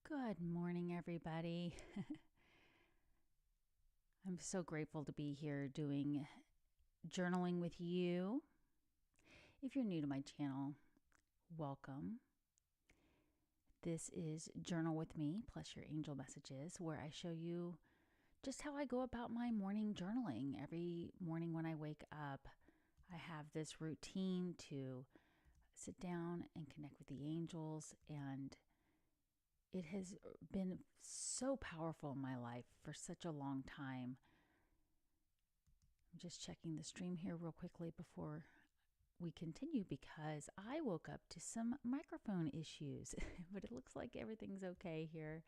Good morning, everybody. I'm so grateful to be here doing journaling with you. If you're new to my channel, welcome. This is Journal with Me plus your angel messages, where I show you just how I go about my morning journaling. Every morning when I wake up, I have this routine to sit down and connect with the angels, and it has been so powerful in my life for such a long time. I'm just checking the stream here real quickly before we continue because I woke up to some microphone issues, but it looks like everything's okay here.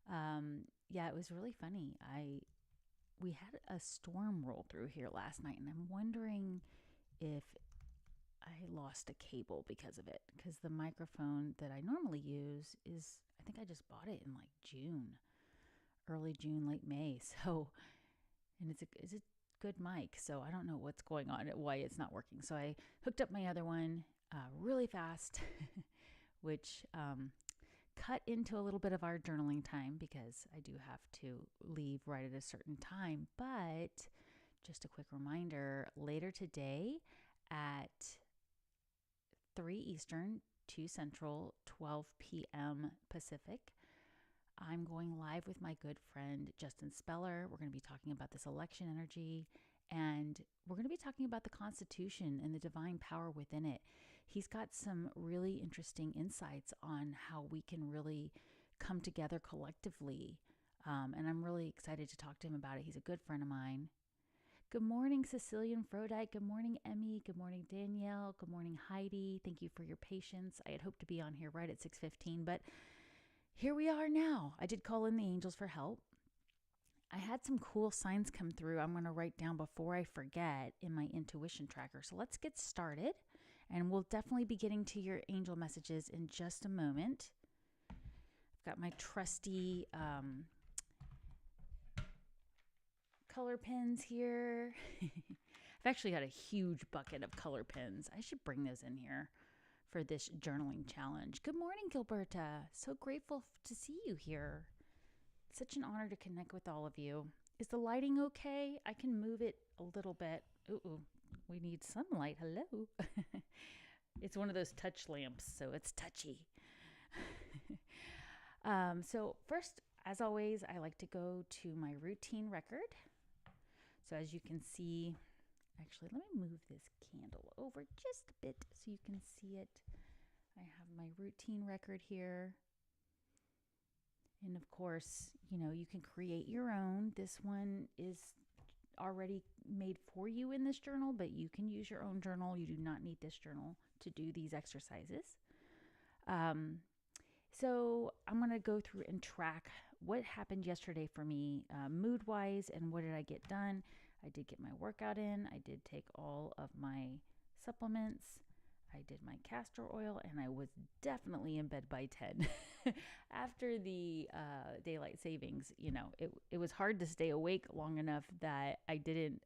Yeah, it was really funny. We had a storm roll through here last night, and I'm wondering if I lost a cable because of it, because the microphone that I normally use is, I think I just bought it in like June, early June, late May. So, and it's a good mic. So I don't know what's going on, why it's not working. So I hooked up my other one really fast, which cut into a little bit of our journaling time because I do have to leave right at a certain time. But just a quick reminder, later today at 3 Eastern, 2 Central, 12 p.m. Pacific, I'm going live with my good friend Justin Speller. We're going to be talking about this election energy, and we're going to be talking about the Constitution and the divine power within it. He's got some really interesting insights on how we can really come together collectively, and I'm really excited to talk to him about it. He's a good friend of mine. Good morning, Cecilian Frodite. Good morning, Emmy. Good morning, Danielle. Good morning, Heidi. Thank you for your patience. I had hoped to be on here right at 6:15, but here we are now. I did call in the angels for help. I had some cool signs come through I'm going to write down before I forget in my intuition tracker. So let's get started, and we'll definitely be getting to your angel messages in just a moment. I've got my trusty color pens here. I've actually got a huge bucket of color pens. I should bring those in here for this journaling challenge. Good morning, Gilberta. So grateful to see you here. It's such an honor to connect with all of you. Is the lighting okay? I can move it a little bit. Ooh, we need sunlight. Hello. It's one of those touch lamps, so it's touchy. So first, as always, I like to go to my routine record. So as you can see, actually, let me move this candle over just a bit so you can see it. I have my routine record here. And of course, you can create your own. This one is already made for you in this journal, but you can use your own journal. You do not need this journal to do these exercises. So I'm going to go through and track what happened yesterday for me, mood-wise, and what did I get done. I did get my workout in. I did take all of my supplements. I did my castor oil, and I was definitely in bed by 10. After the daylight savings, it was hard to stay awake long enough that I didn't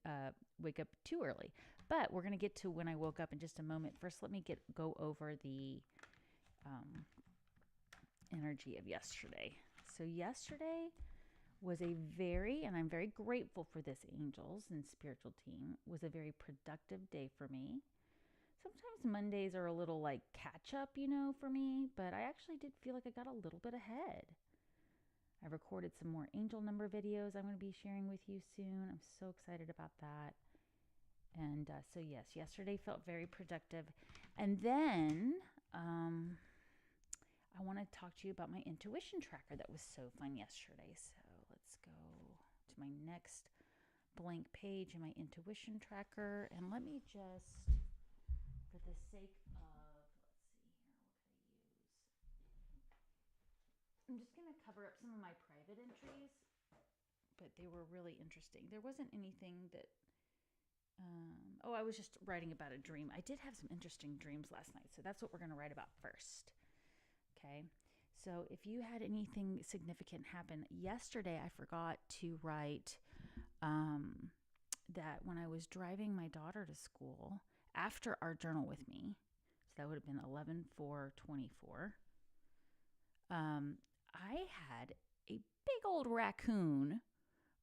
wake up too early. But we're going to get to when I woke up in just a moment. First, let me go over the energy of yesterday. So yesterday was and I'm very grateful for this angels and spiritual team, was a very productive day for me. Sometimes Mondays are a little like catch up, for me, but I actually did feel like I got a little bit ahead. I recorded some more angel number videos I'm going to be sharing with you soon. I'm so excited about that. And so yes, yesterday felt very productive. And then I want to talk to you about my intuition tracker that was so fun yesterday. So let's go to my next blank page in my intuition tracker. And let me just, for the sake of, let's see here, what could I use? I'm just going to cover up some of my private entries, but they were really interesting. There wasn't anything that, I was just writing about a dream. I did have some interesting dreams last night, so that's what we're going to write about first. Okay, so if you had anything significant happen yesterday, I forgot to write that when I was driving my daughter to school after our journal with me, so that would have been 11/4/24, I had a big old raccoon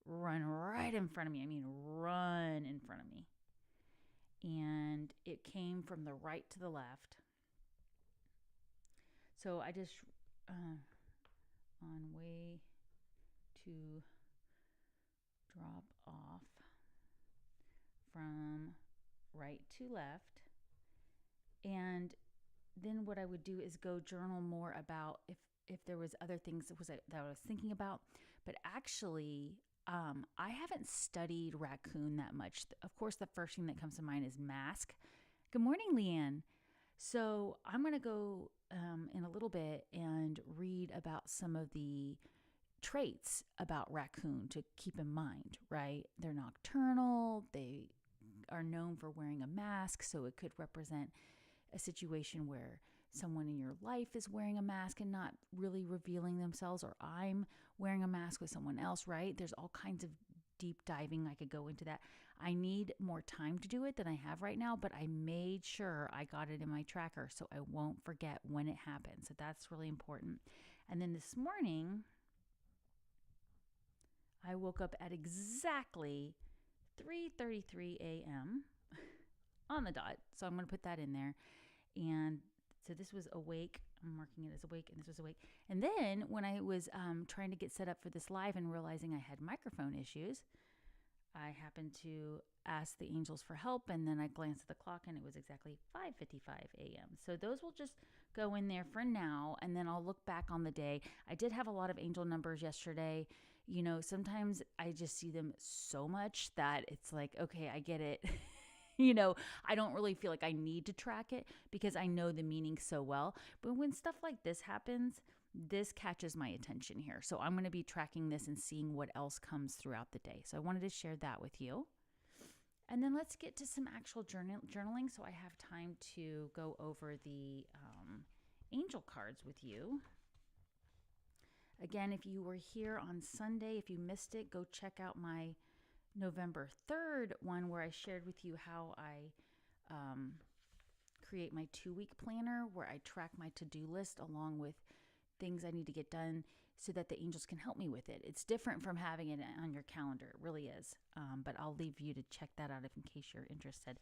run right in front of me. I mean, run in front of me. And it came from the right to the left. So I just, on way to drop off from right to left. And then what I would do is go journal more about if there was other things that I was thinking about. But actually, I haven't studied raccoon that much. Of course, the first thing that comes to mind is mask. Good morning, Leanne. So I'm going to go in a little bit and read about some of the traits about raccoon to keep in mind, right? They're nocturnal. They are known for wearing a mask, so it could represent a situation where someone in your life is wearing a mask and not really revealing themselves, or I'm wearing a mask with someone else, right? There's all kinds of deep diving. I could go into that. I need more time to do it than I have right now, but I made sure I got it in my tracker so I won't forget when it happened. So that's really important. And then this morning, I woke up at exactly 3:33 a.m. on the dot. So I'm going to put that in there. And so this was awake. I'm marking it as awake, and this was awake. And then when I was trying to get set up for this live and realizing I had microphone issues, I happened to ask the angels for help, and then I glanced at the clock, and it was exactly 5:55 a.m. So those will just go in there for now, and then I'll look back on the day. I did have a lot of angel numbers yesterday. You know, sometimes I just see them so much that it's like, okay, I get it. You know, I don't really feel like I need to track it because I know the meaning so well. But when stuff like this happens, this catches my attention here. So I'm going to be tracking this and seeing what else comes throughout the day. So I wanted to share that with you. And then let's get to some actual journaling so I have time to go over the angel cards with you. Again, if you were here on Sunday, if you missed it, go check out my November 3rd one where I shared with you how I create my 2-week planner where I track my to-do list along with things I need to get done so that the angels can help me with it. It's different from having it on your calendar. It really is. But I'll leave you to check that out in case you're interested.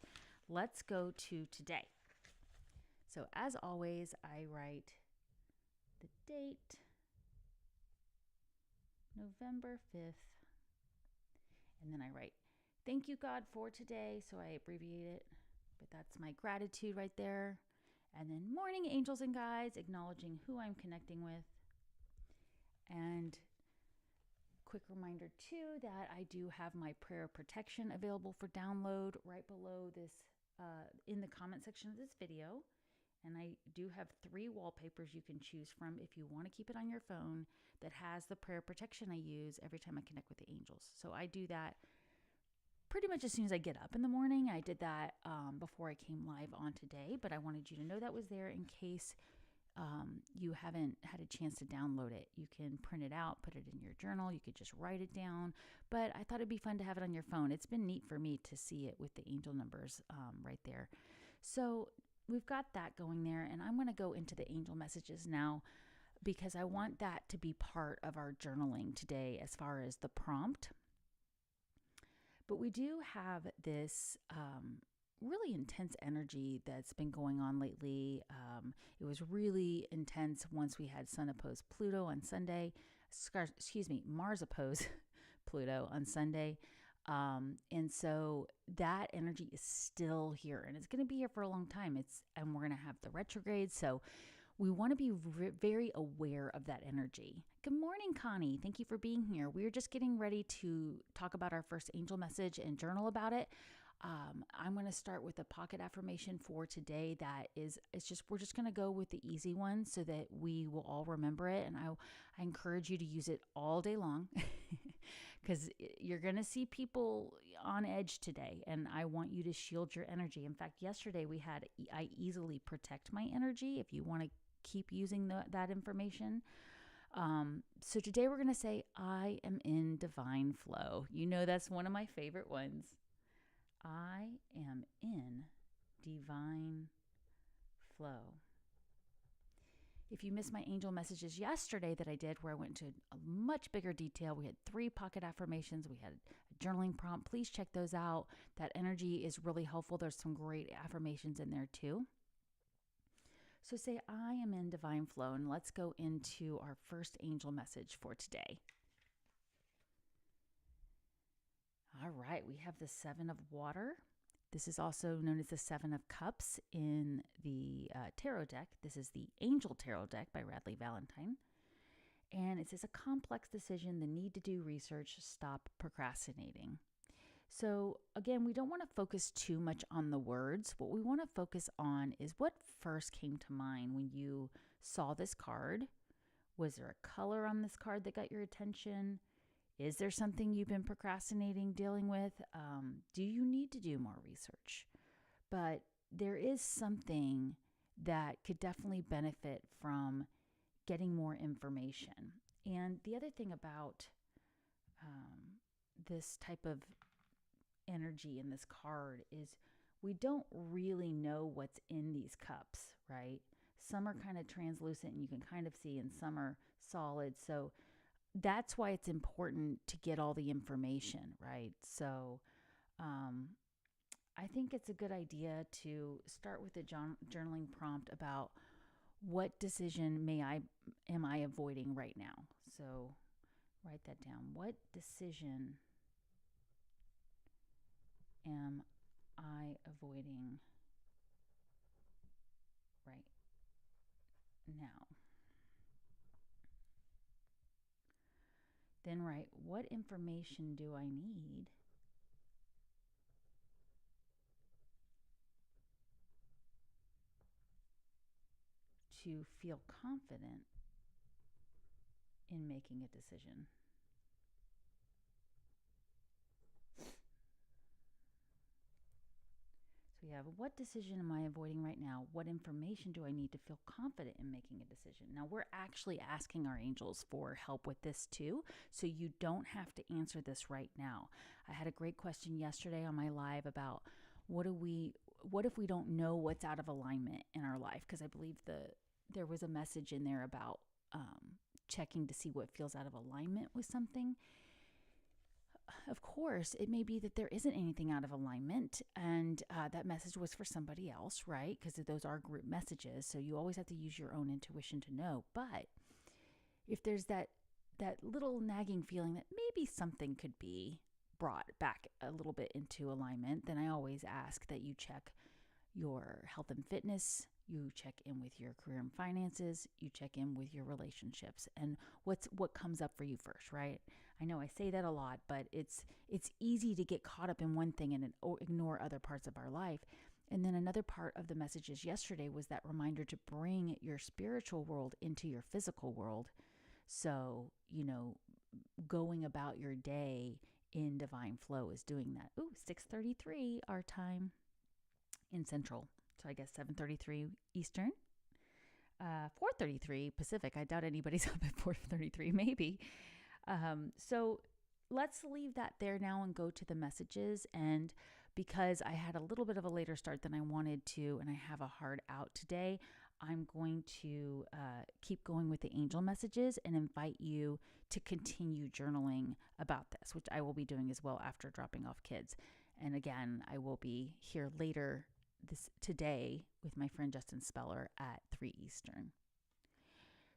Let's go to today. So as always, I write the date, November 5th, and then I write, thank you, God, for today. So I abbreviate it, but that's my gratitude right there. And then morning, angels and guides, acknowledging who I'm connecting with. And quick reminder, too, that I do have my prayer protection available for download right below this, in the comment section of this video. And I do have 3 wallpapers you can choose from if you want to keep it on your phone that has the prayer protection I use every time I connect with the angels. So I do that pretty much as soon as I get up in the morning. I did that before I came live on today, but I wanted you to know that was there in case you haven't had a chance to download it. You can print it out, put it in your journal. You could just write it down, but I thought it'd be fun to have it on your phone. It's been neat for me to see it with the angel numbers right there. So we've got that going there, and I'm going to go into the angel messages now because I want that to be part of our journaling today as far as the prompt. But we do have this really intense energy that's been going on lately. It was really intense once we had Sun opposed Pluto on Sunday. Mars opposed Pluto on Sunday. And so that energy is still here, and it's going to be here for a long time. And we're going to have the retrograde. So we want to be very aware of that energy. Good morning, Connie. Thank you for being here. We're just getting ready to talk about our first angel message and journal about it. I'm going to start with a pocket affirmation for today we're just going to go with the easy one so that we will all remember it. And I encourage you to use it all day long because you're going to see people on edge today, and I want you to shield your energy. In fact, yesterday I easily protect my energy if you want to keep using that information. So today we're going to say, I am in divine flow. You know, that's one of my favorite ones. I am in divine flow. If you missed my angel messages yesterday that I did, where I went into a much bigger detail, we had 3 pocket affirmations, we had a journaling prompt. Please check those out. That energy is really helpful. There's some great affirmations in there too. So say, I am in divine flow, and let's go into our first angel message for today. All right, we have the 7 of water. This is also known as the 7 of cups in the tarot deck. This is the Angel Tarot deck by Radley Valentine. And it says a complex decision, the need to do research, stop procrastinating. So again, we don't want to focus too much on the words. What we want to focus on is what first came to mind when you saw this card. Was there a color on this card that got your attention? Is there something you've been procrastinating, dealing with? Do you need to do more research? But there is something that could definitely benefit from getting more information. And the other thing about this type of energy in this card is we don't really know what's in these cups, right? Some are kind of translucent and you can kind of see, and some are solid. So that's why it's important to get all the information, right? So I think it's a good idea to start with a journaling prompt about what decision am I avoiding right now? So write that down. What decision am I avoiding right now? Then write, what information do I need to feel confident in making a decision? So we have, what decision am I avoiding right now? What information do I need to feel confident in making a decision? Now, we're actually asking our angels for help with this too, so you don't have to answer this right now. I had a great question yesterday on my live about what if we don't know what's out of alignment in our life? Because I believe there was a message in there about checking to see what feels out of alignment with something. Of course, it may be that there isn't anything out of alignment, and that message was for somebody else, right? Because those are group messages, so you always have to use your own intuition to know. But if there's that little nagging feeling that maybe something could be brought back a little bit into alignment, then I always ask that you check your health and fitness, you check in with your career and finances, you check in with your relationships, and what comes up for you first, right? I know I say that a lot, but it's easy to get caught up in one thing and ignore other parts of our life. And then another part of the messages yesterday was that reminder to bring your spiritual world into your physical world. So, going about your day in divine flow is doing that. 6:33 our time in Central. So I guess 7:33 Eastern, 4:33 Pacific. I doubt anybody's up at 4:33, maybe. So let's leave that there now and go to the messages. And because I had a little bit of a later start than I wanted to, and I have a hard out today, I'm going to keep going with the angel messages and invite you to continue journaling about this, which I will be doing as well after dropping off kids. And again, I will be here later today with my friend Justin Speller at 3 Eastern.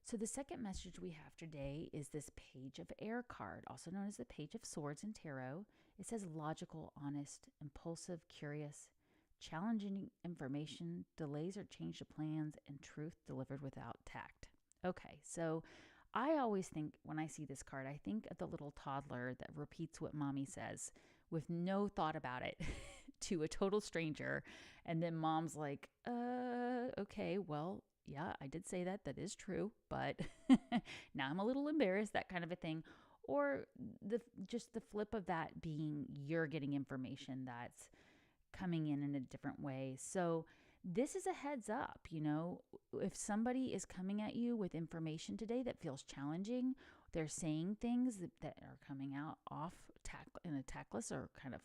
So the second message we have today is this Page of Air card, also known as the Page of Swords in Tarot. It says logical, honest, impulsive, curious, challenging information, delays or change of plans, and truth delivered without tact. Okay, so I always think when I see this card, I think of the little toddler that repeats what mommy says with no thought about it to a total stranger. And then mom's like, okay, well, yeah, I did say that. That is true. But now I'm a little embarrassed, that kind of a thing. Or just the flip of that being you're getting information that's coming in a different way. So this is a heads up, if somebody is coming at you with information today that feels challenging, they're saying things that are coming out off in a tactless or kind of,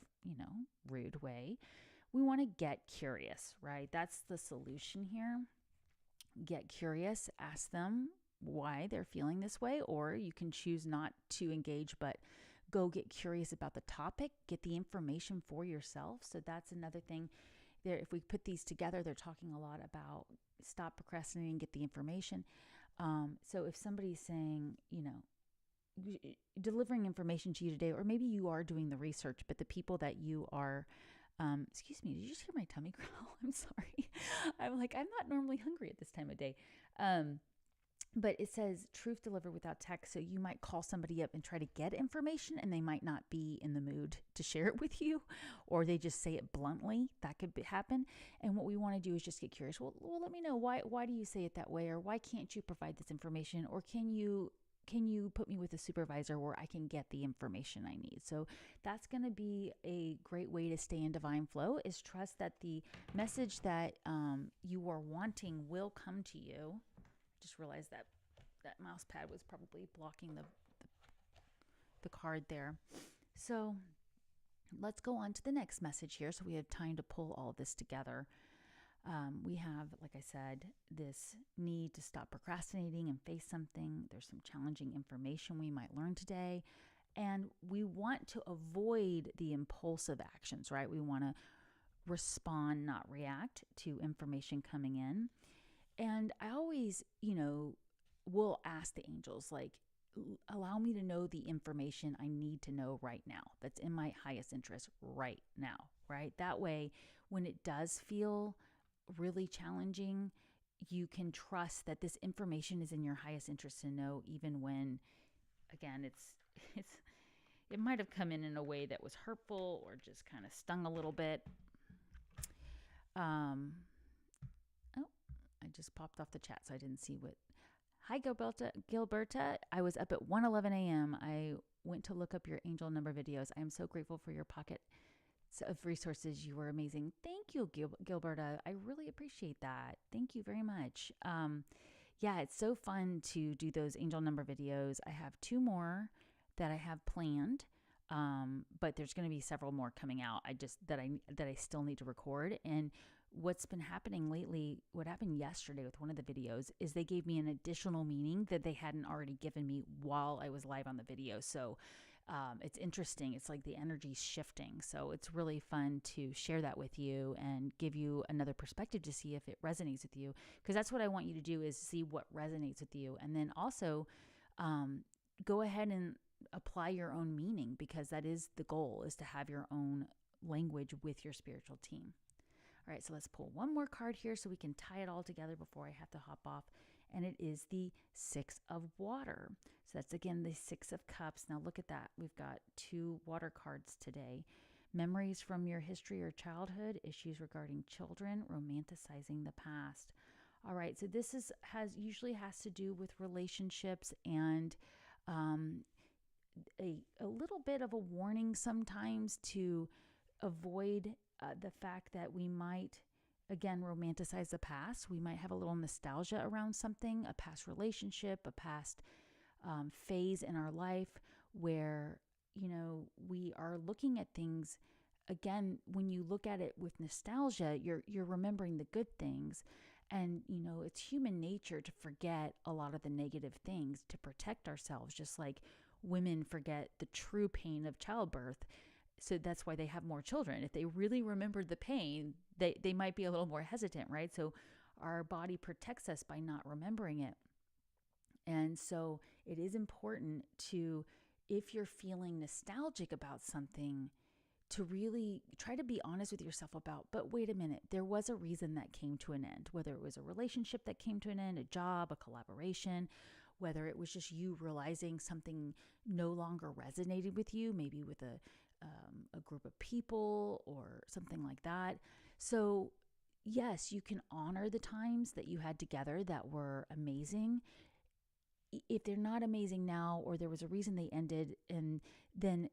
rude way. We want to get curious, right? That's the solution here. Get curious, ask them why they're feeling this way, or you can choose not to engage, but go get curious about the topic, get the information for yourself. So that's another thing there. If we put these together, they're talking a lot about stop procrastinating, get the information. So if somebody's saying, delivering information to you today, or maybe you are doing the research, but the people that you are, excuse me, did you just hear my tummy growl? I'm sorry. I'm not normally hungry at this time of day. But it says truth delivered without text. So you might call somebody up and try to get information, and they might not be in the mood to share it with you, or they just say it bluntly. That could happen. And what we want to do is just get curious. Well, let me know why do you say it that way, or why can't you provide this information, or can you put me with a supervisor where I can get the information I need? So that's going to be a great way to stay in divine flow, is trust that the message that you are wanting will come to you. Just realized that mouse pad was probably blocking the card there. So let's go on to the next message here, so we have time to pull all this together. We have, like I said, this need to stop procrastinating and face something. There's some challenging information we might learn today. And we want to avoid the impulsive actions, right? We want to respond, not react to information coming in. And I always, will ask the angels, like, allow me to know the information I need to know right now, that's in my highest interest right now, right? That way, when it does feel really challenging, you can trust that this information is in your highest interest to know, even when, again, it might have come in a way that was hurtful or just kind of stung a little bit. I just popped off the chat, so I didn't see what. Hi, Gilberta. I was up at 1:11 a.m. I went to look up your angel number videos. I am so grateful for your pocket of resources. You were amazing. Thank you, Gilberta. I really appreciate that. Thank you very much. Yeah, it's so fun to do those angel number videos. I have 2 more that I have planned, but there's going to be several more coming out. That I still need to record. And what's been happening lately, what happened yesterday with one of the videos, is they gave me an additional meaning that they hadn't already given me while I was live on the video. So it's interesting. It's like the energy's shifting. So it's really fun to share that with you and give you another perspective to see if it resonates with you. Because that's what I want you to do, is see what resonates with you. And then also go ahead and apply your own meaning, because that is the goal, is to have your own language with your spiritual team. All right, so let's pull one more card here so we can tie it all together before I have to hop off. And it is the 6 of water. So that's, again, the 6 of cups. Now look at that. We've got 2 water cards today. Memories from your history or childhood, issues regarding children, romanticizing the past. All right, so this usually has to do with relationships, and a little bit of a warning sometimes to avoid the fact that we might, again, romanticize the past. We might have a little nostalgia around something, a past relationship, a past phase in our life where, we are looking at things. Again, when you look at it with nostalgia, you're remembering the good things. And, it's human nature to forget a lot of the negative things to protect ourselves, just like women forget the true pain of childbirth. So that's why they have more children. If they really remembered the pain, they might be a little more hesitant, right? So our body protects us by not remembering it. And so it is important to, if you're feeling nostalgic about something, to really try to be honest with yourself about, but wait a minute, there was a reason that came to an end, whether it was a relationship that came to an end, a job, a collaboration, whether it was just you realizing something no longer resonated with you, maybe with a group of people or something like that. So yes, you can honor the times that you had together that were amazing. If they're not amazing now, or there was a reason they ended, and then,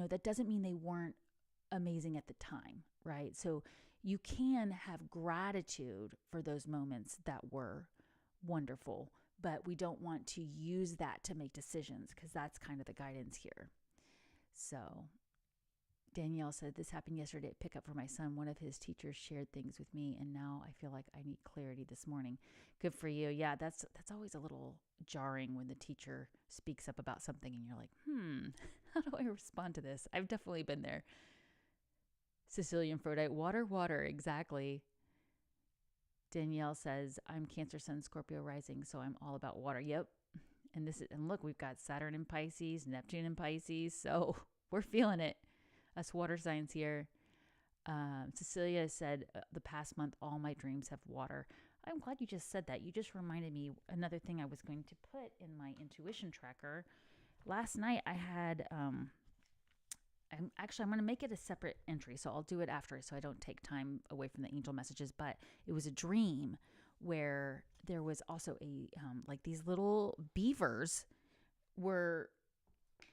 that doesn't mean they weren't amazing at the time, right? So you can have gratitude for those moments that were wonderful, but we don't want to use that to make decisions, because that's kind of the guidance here. So Danielle said, this happened yesterday at pickup for my son. One of his teachers shared things with me, and now I feel like I need clarity this morning. Good for you. Yeah, that's always a little jarring when the teacher speaks up about something and you're like, how do I respond to this? I've definitely been there. Sicilian Aphrodite, water, exactly. Danielle says, I'm Cancer Sun, Scorpio rising, so I'm all about water. Yep. And look, we've got Saturn in Pisces, Neptune in Pisces, so we're feeling it. Us water signs here. Cecilia said, the past month, all my dreams have water. I'm glad you just said that. You just reminded me another thing I was going to put in my intuition tracker. Last night I had, I'm going to make it a separate entry, so I'll do it after so I don't take time away from the angel messages, but it was a dream where there was also like these little beavers were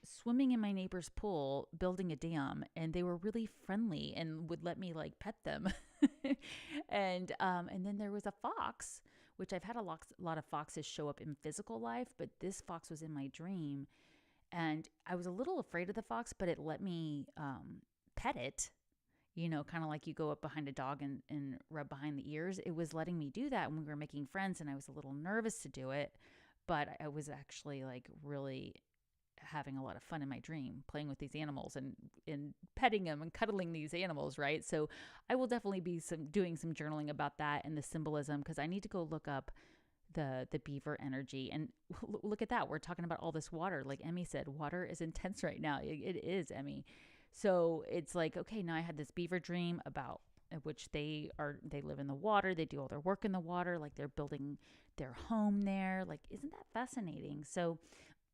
swimming in my neighbor's pool, building a dam, and they were really friendly and would let me like pet them. and then there was a fox, which I've had a lot of foxes show up in physical life, but this fox was in my dream, and I was a little afraid of the fox, but it let me pet it. Kind of like you go up behind a dog and rub behind the ears. It was letting me do that when we were making friends, and I was a little nervous to do it, but I was actually like really having a lot of fun in my dream, playing with these animals and petting them and cuddling these animals, right? So I will definitely be doing some journaling about that and the symbolism, because I need to go look up the beaver energy. And look at that. We're talking about all this water. Like Emmy said, water is intense right now. It is, Emmy. So it's like, okay, now I had this beaver dream about which they live in the water. They do all their work in the water. Like they're building their home there. Like, isn't that fascinating? So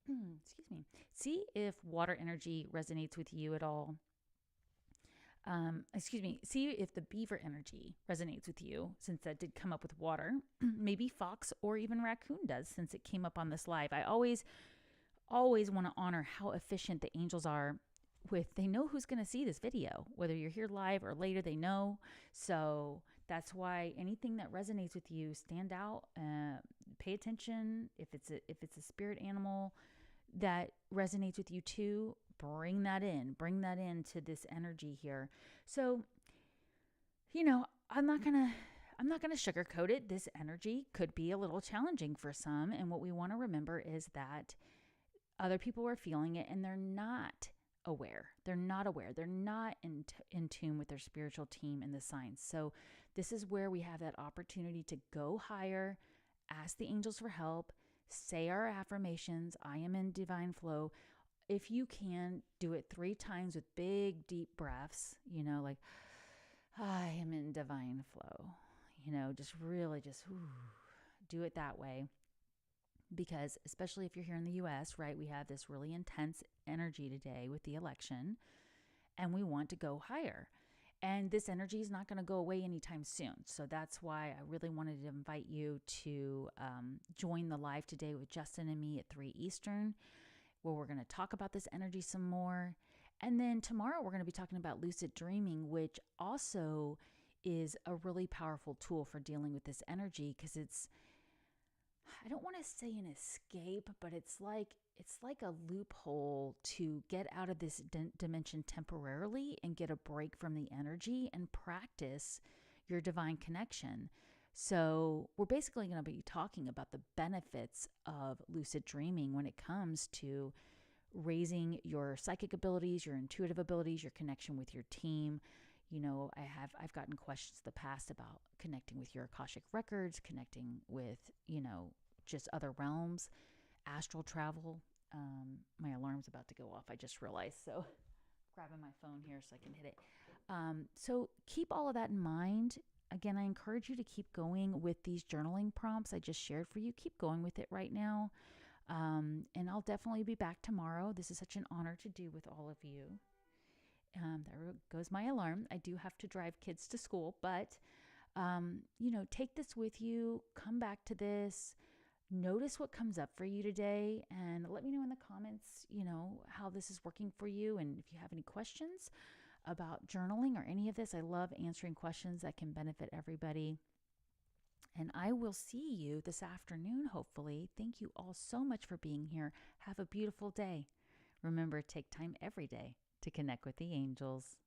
excuse me. See if water energy resonates with you at all. See if the beaver energy resonates with you, since that did come up with water. Maybe fox or even raccoon does, since it came up on this live. I always want to honor how efficient the angels are they know who's going to see this video, whether you're here live or later, they know. So that's why anything that resonates with you, stand out, pay attention. If it's a spirit animal that resonates with you too, bring that into this energy here. So, I'm not going to sugarcoat it. This energy could be a little challenging for some. And what we want to remember is that other people are feeling it and they're not aware. They're not in tune with their spiritual team and the signs. So this is where we have that opportunity to go higher, ask the angels for help, say our affirmations. I am in divine flow. If you can, do it 3 times with big, deep breaths, like I am in divine flow, just really do it that way. Because especially if you're here in the US, right, we have this really intense energy today with the election, and we want to go higher. And this energy is not going to go away anytime soon. So that's why I really wanted to invite you to join the live today with Justin and me at 3 Eastern, where we're going to talk about this energy some more. And then tomorrow we're going to be talking about lucid dreaming, which also is a really powerful tool for dealing with this energy, because I don't want to say an escape, but it's like a loophole to get out of this dimension temporarily and get a break from the energy and practice your divine connection. So we're basically going to be talking about the benefits of lucid dreaming when it comes to raising your psychic abilities, your intuitive abilities, your connection with your team. I've gotten questions in the past about connecting with your Akashic records, connecting with, just other realms, astral travel. My alarm's about to go off, I just realized. So grabbing my phone here so I can hit it. So keep all of that in mind. Again, I encourage you to keep going with these journaling prompts I just shared for you. Keep going with it right now. And I'll definitely be back tomorrow. This is such an honor to do with all of you. There goes my alarm. I do have to drive kids to school, but, take this with you. Come back to this. Notice what comes up for you today, and let me know in the comments, how this is working for you. And if you have any questions about journaling or any of this, I love answering questions that can benefit everybody. And I will see you this afternoon, hopefully. Thank you all so much for being here. Have a beautiful day. Remember, take time every day to connect with the angels.